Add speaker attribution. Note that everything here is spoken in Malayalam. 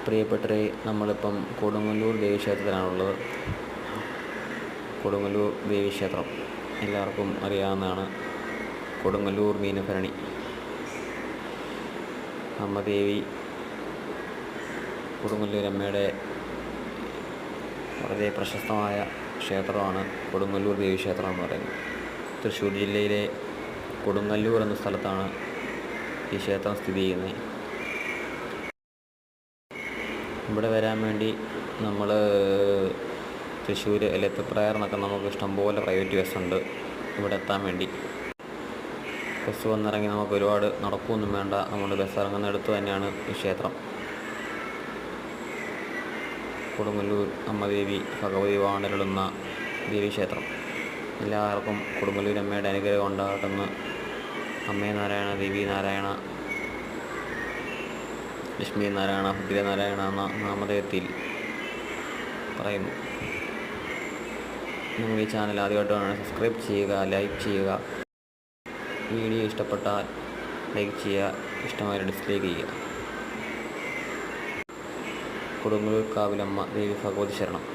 Speaker 1: പ്രിയപ്പെട്ടവരെ, നമ്മളിപ്പം കൊടുങ്ങല്ലൂർ ദേവീക്ഷേത്രത്തിലാണുള്ളത്. കൊടുങ്ങല്ലൂർ ദേവീക്ഷേത്രം എല്ലാവർക്കും അറിയാവുന്നതാണ്. കൊടുങ്ങല്ലൂർ മീനഭരണി അമ്മ ദേവി, കൊടുങ്ങല്ലൂരമ്മയുടെ വളരെ പ്രശസ്തമായ ക്ഷേത്രമാണ് കൊടുങ്ങല്ലൂർ ദേവീക്ഷേത്രം എന്ന് പറയുന്നത്. തൃശ്ശൂർ ജില്ലയിലെ കൊടുങ്ങല്ലൂർ എന്ന സ്ഥലത്താണ് ഈ ക്ഷേത്രം സ്ഥിതി ചെയ്യുന്നത്. ഇവിടെ വരാൻ വേണ്ടി നമ്മൾ തൃശ്ശൂർ എലത്തപ്രായർ എന്നൊക്കെ നമുക്ക് ഇഷ്ടംപോലെ പ്രൈവറ്റ് ബസ്സുണ്ട് ഇവിടെ എത്താൻ വേണ്ടി. ബസ് വന്നിറങ്ങി നമുക്ക് ഒരുപാട് നടക്കുകയൊന്നും വേണ്ട, നമ്മുടെ ബസ് ഇറങ്ങുന്നിടത്ത് തന്നെയാണ് ഈ ക്ഷേത്രം. കൊടുങ്ങല്ലൂർ അമ്മദേവി ഭഗവതി വാണരുളുന്ന ദേവീക്ഷേത്രം. എല്ലാവർക്കും കൊടുങ്ങല്ലൂരമ്മയുടെ അനുഗ്രഹം ഉണ്ടാകട്ടെന്ന് അമ്മേ നാരായണ, ദേവി നാരായണ, ലക്ഷ്മി നാരായണ, ഭദ്രനാരായണ എന്ന നാമധേയത്തിൽ പറയുന്നു. നിങ്ങൾ ഈ ചാനൽ ആദ്യമായിട്ടാണ്, സബ്സ്ക്രൈബ് ചെയ്യുക, ലൈക്ക് ചെയ്യുക. വീഡിയോ ഇഷ്ടപ്പെട്ടാൽ ലൈക്ക് ചെയ്യുക, ഇഷ്ടമായ ഡിസ്ലൈക്ക് ചെയ്യുക. കൊടുങ്ങല്ലൂർ കാവിലമ്മ ദേവി ഭഗവതി ശരണം.